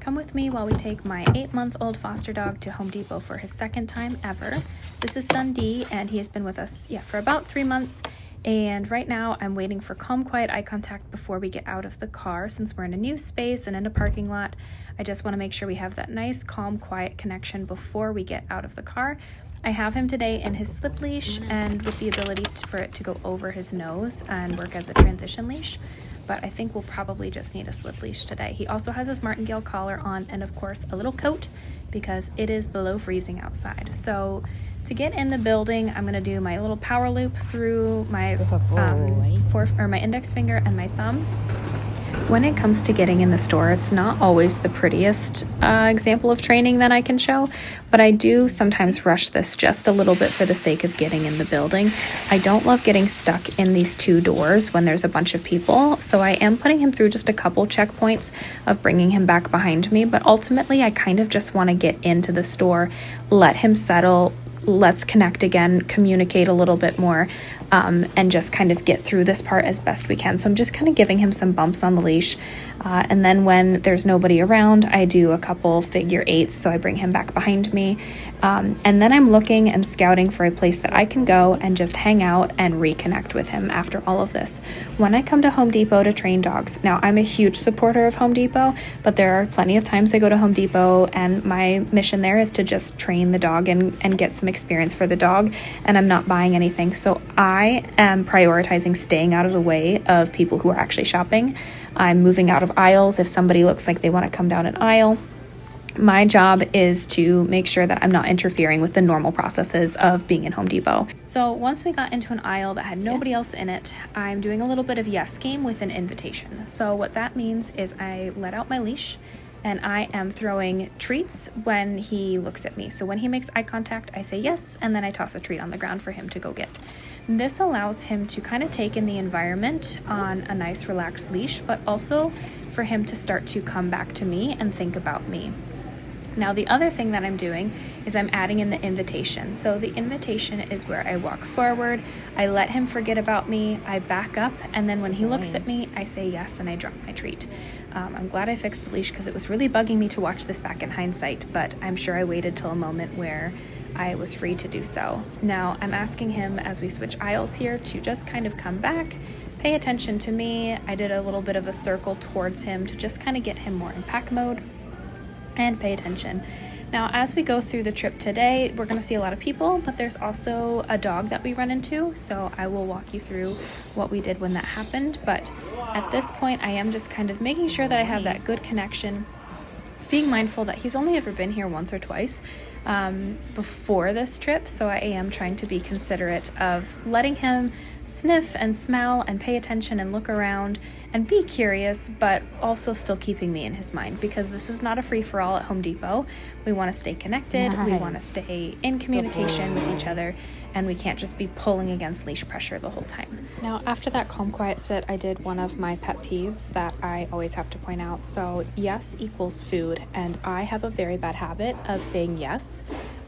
Come with me while we take my 8-month-old foster dog to Home Depot for his second time ever. This is Dundee, and he has been with us, for about 3 months. And right now I'm waiting for calm, quiet eye contact before we get out of the car. Since we're in a new space and in a parking lot, I just want to make sure we have that nice, calm, quiet connection before we get out of the car. I have him today in his slip leash and with the ability for it to go over his nose and work as a transition leash. But I think we'll probably just need a slip leash today. He also has his martingale collar on and of course a little coat because it is below freezing outside. So to get in the building, I'm gonna do my little power loop through my my index finger and my thumb. When it comes to getting in the store, it's not always the prettiest example of training that I can show, but I do sometimes rush this just a little bit for the sake of getting in the building. I don't love getting stuck in these two doors when there's a bunch of people, so I am putting him through just a couple checkpoints of bringing him back behind me, but ultimately I kind of just want to get into the store, let him settle, let's connect again, communicate a little bit more, and just kind of get through this part as best we can. So I'm just kind of giving him some bumps on the leash. And then when there's nobody around, I do a couple figure eights. So I bring him back behind me. And then I'm looking and scouting for a place that I can go and just hang out and reconnect with him after all of this. When I come to Home Depot to train dogs, now I'm a huge supporter of Home Depot, but there are plenty of times I go to Home Depot and my mission there is to just train the dog and get some experience for the dog, and I'm not buying anything. So I am prioritizing staying out of the way of people who are actually shopping. I'm moving out of aisles if somebody looks like they want to come down an aisle. My job is to make sure that I'm not interfering with the normal processes of being in Home Depot. So once we got into an aisle that had nobody else in it, I'm doing a little bit of yes game with an invitation. So what that means is I let out my leash and I am throwing treats when he looks at me. So when he makes eye contact, I say yes, and then I toss a treat on the ground for him to go get. This allows him to kind of take in the environment on a nice relaxed leash, but also for him to start to come back to me and think about me. Now, the other thing that I'm doing is I'm adding in the invitation. So the invitation is where I walk forward, I let him forget about me, I back up, and then when he looks at me, I say yes and I drop my treat. I'm glad I fixed the leash because it was really bugging me to watch this back in hindsight, but I'm sure I waited till a moment where I was free to do so. Now, I'm asking him as we switch aisles here to just kind of come back, pay attention to me. I did a little bit of a circle towards him to just kind of get him more in pack mode and pay attention. Now, as we go through the trip today, we're going to see a lot of people, but there's also a dog that we run into, so I will walk you through what we did when that happened. But at this point, I am just kind of making sure that I have that good connection, being mindful that he's only ever been here once or twice before this trip, so I am trying to be considerate of letting him sniff and smell and pay attention and look around and be curious, but also still keeping me in his mind, because this is not a free-for-all at Home Depot. We want to stay connected, we want to stay in communication with each other, and we can't just be pulling against leash pressure the whole time. Now, after that calm, quiet sit, I did one of my pet peeves that I always have to point out. So yes equals food, and I have a very bad habit of saying yes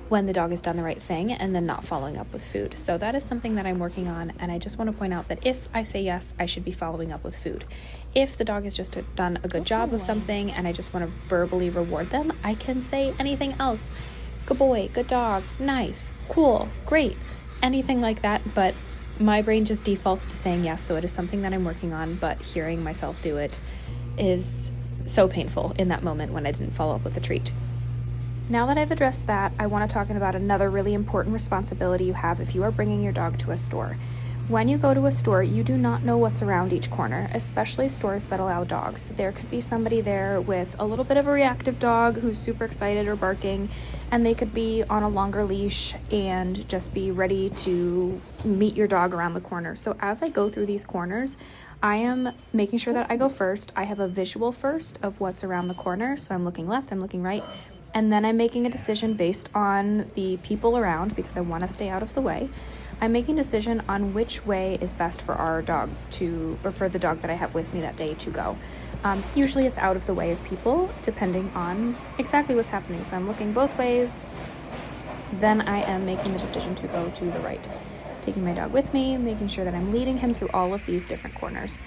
when the dog has done the right thing and then not following up with food. So that is something that I'm working on, and I just want to point out that if I say yes, I should be following up with food. If the dog has just done a good job of something and I just want to verbally reward them, I can say anything else. Good boy, good dog, nice, cool, great, anything like that, but my brain just defaults to saying yes, so it is something that I'm working on, but hearing myself do it is so painful in that moment when I didn't follow up with a treat. Now that I've addressed that, I want to talk about another really important responsibility you have if you are bringing your dog to a store. When you go to a store, you do not know what's around each corner, especially stores that allow dogs. There could be somebody there with a little bit of a reactive dog who's super excited or barking, and they could be on a longer leash and just be ready to meet your dog around the corner. So as I go through these corners, I am making sure that I go first. I have a visual first of what's around the corner, so I'm looking left, I'm looking right, and then I'm making a decision based on the people around because I want to stay out of the way. I'm making a decision on which way is best for our dog or for the dog that I have with me that day to go. Usually it's out of the way of people, depending on exactly what's happening. So I'm looking both ways, then I am making the decision to go to the right. Taking my dog with me, making sure that I'm leading him through all of these different corners.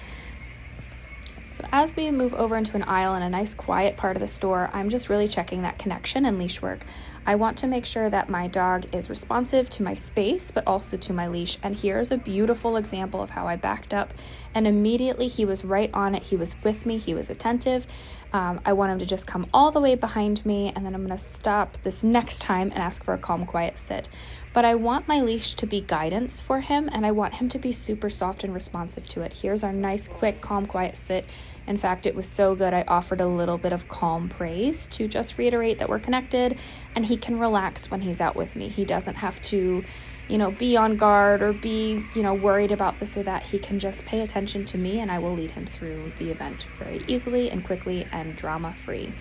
So So as we move over into an aisle in a nice quiet part of the store, I'm just really checking that connection and leash work. I want to make sure that my dog is responsive to my space, but also to my leash. And here's a beautiful example of how I backed up, and immediately he was right on it. He was with me, he was attentive. I want him to just come all the way behind me, and then I'm gonna stop this next time and ask for a calm, quiet sit. But I want my leash to be guidance for him, and I want him to be super soft and responsive to it. Here's our nice, quick, calm, quiet sit. In fact, it was so good, I offered a little bit of calm praise to just reiterate that we're connected, and he can relax when he's out with me. He doesn't have to, be on guard or be, worried about this or that. He can just pay attention to me, and I will lead him through the event very easily and quickly and drama-free.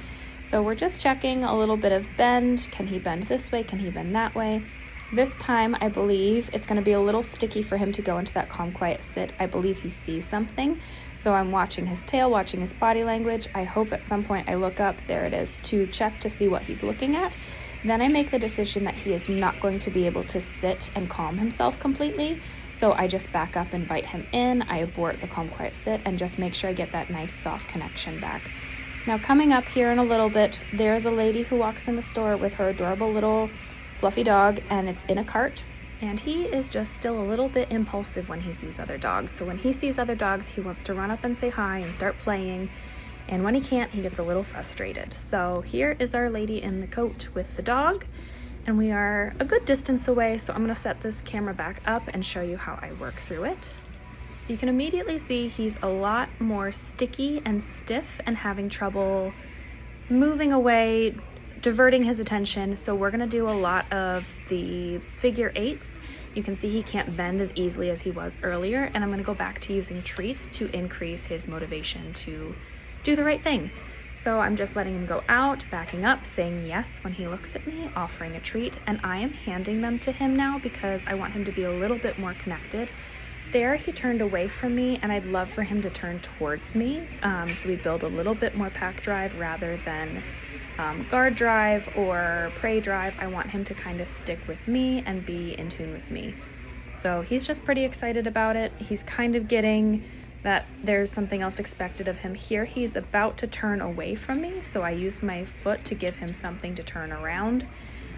So we're just checking a little bit of bend. Can he bend this way? Can he bend that way? This time, I believe it's going to be a little sticky for him to go into that calm, quiet sit. I believe he sees something, so I'm watching his tail, watching his body language. I hope at some point I look up, there it is, to check to see what he's looking at. Then I make the decision that he is not going to be able to sit and calm himself completely, so I just back up, invite him in, I abort the calm, quiet sit, and just make sure I get that nice, soft connection back. Now, coming up here in a little bit, there's a lady who walks in the store with her adorable little fluffy dog, and it's in a cart, and he is just still a little bit impulsive when he sees other dogs. So when he sees other dogs, he wants to run up and say hi and start playing, and when he can't, he gets a little frustrated. So here is our lady in the coat with the dog, and we are a good distance away, so I'm going to set this camera back up and show you how I work through it. So you can immediately see he's a lot more sticky and stiff and having trouble moving away, diverting his attention. So we're gonna do a lot of the figure eights. You can see he can't bend as easily as he was earlier, and I'm gonna go back to using treats to increase his motivation to do the right thing. So I'm just letting him go out, backing up, saying yes when he looks at me, offering a treat, and I am handing them to him now because I want him to be a little bit more connected. There, he turned away from me, and I'd love for him to turn towards me. So we build a little bit more pack drive rather than guard drive or prey drive. I want him to kind of stick with me and be in tune with me. So he's just pretty excited about it. He's kind of getting that there's something else expected of him here. He's about to turn away from me, so I use my foot to give him something to turn around,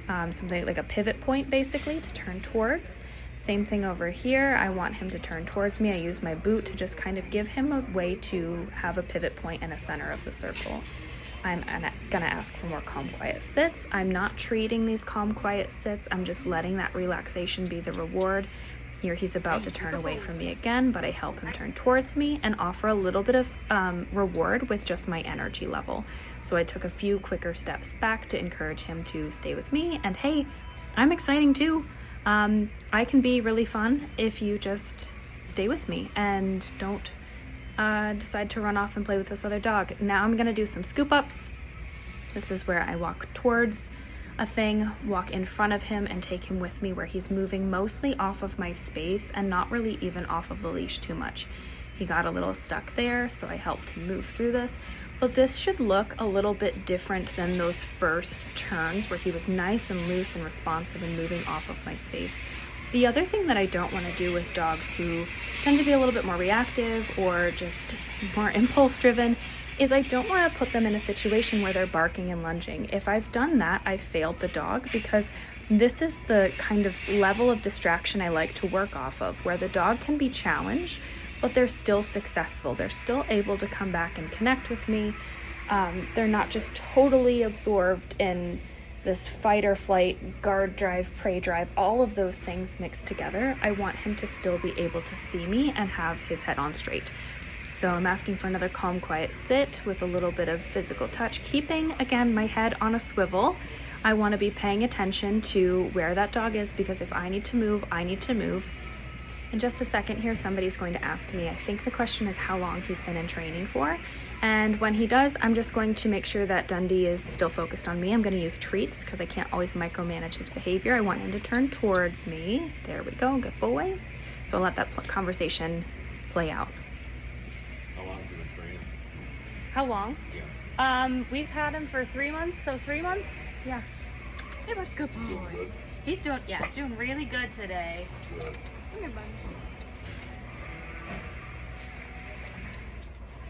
something like a pivot point basically to turn towards. Same thing over here. I want him to turn towards me. I use my boot to just kind of give him a way to have a pivot point and a center of the circle. I'm gonna ask for more calm, quiet sits. I'm not treating these calm, quiet sits. I'm just letting that relaxation be the reward. Here he's about to turn away from me again, but I help him turn towards me and offer a little bit of reward with just my energy level. So I took a few quicker steps back to encourage him to stay with me. And hey, I'm exciting too. I can be really fun if you just stay with me and don't decide to run off and play with this other dog. Now I'm gonna do some scoop ups. This is where I walk towards a thing, walk in front of him, and take him with me, where he's moving mostly off of my space and not really even off of the leash too much. He got a little stuck there, so I helped him move through this. But this should look a little bit different than those first turns where he was nice and loose and responsive and moving off of my space. The other thing that I don't want to do with dogs who tend to be a little bit more reactive or just more impulse driven is I don't want to put them in a situation where they're barking and lunging. If I've done that, I've failed the dog, because this is the kind of level of distraction I like to work off of, where the dog can be challenged, but they're still successful. They're still able to come back and connect with me. They're not just totally absorbed in this fight or flight, guard drive, prey drive, all of those things mixed together. I want him to still be able to see me and have his head on straight. So I'm asking for another calm, quiet sit with a little bit of physical touch, keeping, again, my head on a swivel. I want to be paying attention to where that dog is, because if I need to move, I need to move. In just a second here, somebody's going to ask me, I think the question is how long he's been in training for. And when he does, I'm just going to make sure that Dundee is still focused on me. I'm going to use treats because I can't always micromanage his behavior. I want him to turn towards me. There we go, good boy. So I'll let that conversation play out. How long have you been training? How long? Yeah. We've had him for 3 months, so 3 months? Yeah. Hey, but good boy. He's doing really good today. Good. Come here, bud.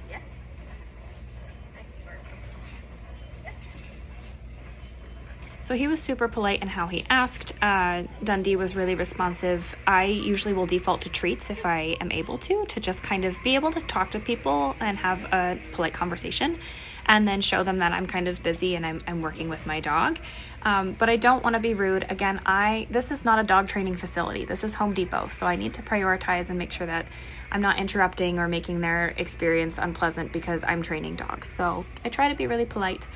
Yes. So he was super polite in how he asked. Dundee was really responsive. I usually will default to treats if I am able to just kind of be able to talk to people and have a polite conversation, and then show them that I'm kind of busy and I'm working with my dog. But I don't want to be rude. Again, this is not a dog training facility. This is Home Depot. So I need to prioritize and make sure that I'm not interrupting or making their experience unpleasant because I'm training dogs. So I try to be really polite.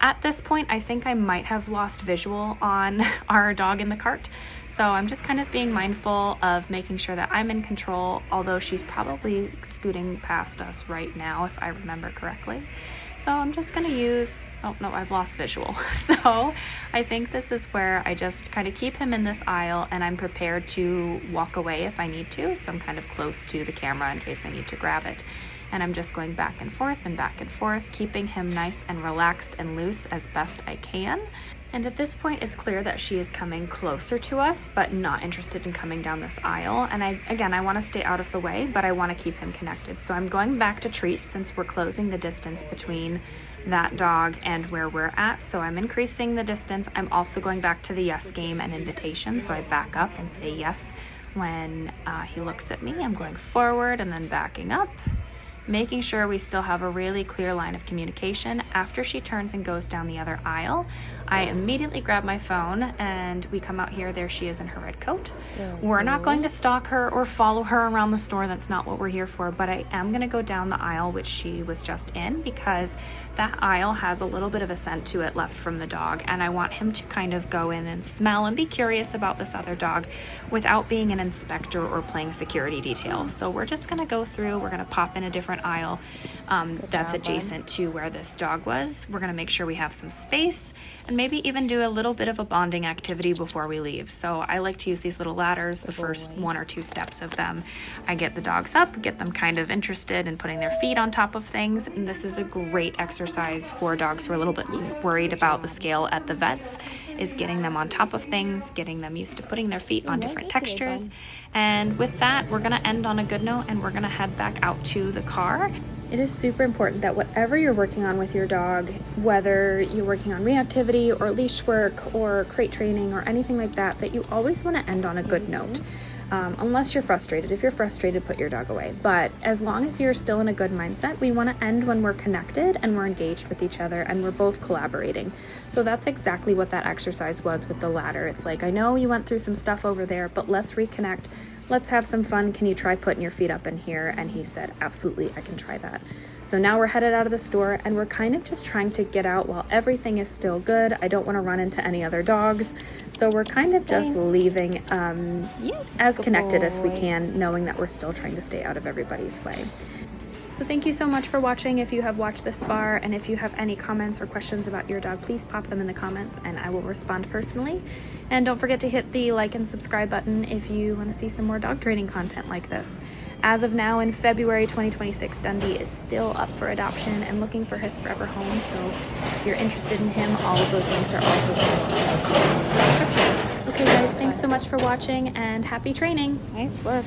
At this point, I think I might have lost visual on our dog in the cart. So I'm just kind of being mindful of making sure that I'm in control, although she's probably scooting past us right now, if I remember correctly. So I'm just gonna oh no, I've lost visual. So I think this is where I just kind of keep him in this aisle, and I'm prepared to walk away if I need to. So I'm kind of close to the camera in case I need to grab it. And I'm just going back and forth, keeping him nice and relaxed and loose as best I can. And at this point, it's clear that she is coming closer to us, but not interested in coming down this aisle. And I want to stay out of the way, but I want to keep him connected. So I'm going back to treats since we're closing the distance between that dog and where we're at. So I'm increasing the distance. I'm also going back to the yes game and invitation. So I back up and say yes when he looks at me. I'm going forward and then backing up, making sure we still have a really clear line of communication. After she turns and goes down the other aisle, I immediately grab my phone and we come out here. There she is in her red coat. We're not going to stalk her or follow her around the store. That's not what we're here for, but I am going to go down the aisle which she was just in, because that aisle has a little bit of a scent to it left from the dog, and I want him to kind of go in and smell and be curious about this other dog without being an inspector or playing security detail. So we're just going to go through. We're going to pop in a different aisle that's adjacent to where this dog was. We're going to make sure we have some space and maybe even do a little bit of a bonding activity before we leave. So I like to use these little ladders, the first 1 or 2 steps of them. I get the dogs up, get them kind of interested in putting their feet on top of things. And this is a great exercise for dogs who are a little bit worried about the scale at the vets, is getting them on top of things, getting them used to putting their feet on different textures. And with that, we're gonna end on a good note and we're gonna head back out to the car. It is super important that whatever you're working on with your dog, whether you're working on reactivity or leash work or crate training or anything like that, that you always want to end on a good note. Unless you're frustrated. If you're frustrated, put your dog away. But as long as you're still in a good mindset, we want to end when we're connected and we're engaged with each other and we're both collaborating. So that's exactly what that exercise was with the ladder. It's like, I know you went through some stuff over there, but let's reconnect. Let's have some fun. Can you try putting your feet up in here? And he said, absolutely, I can try that. So now we're headed out of the store and we're kind of just trying to get out while everything is still good. I don't want to run into any other dogs. So we're kind of just leaving as connected as we can, knowing that we're still trying to stay out of everybody's way. So thank you so much for watching. If you have watched this far, and if you have any comments or questions about your dog, please pop them in the comments and I will respond personally. And don't forget to hit the like and subscribe button if you want to see some more dog training content like this. As of now, in February 2026, Dundee is still up for adoption and looking for his forever home. So if you're interested in him, all of those links are also still in the description. Okay guys, thanks so much for watching and happy training. Nice work.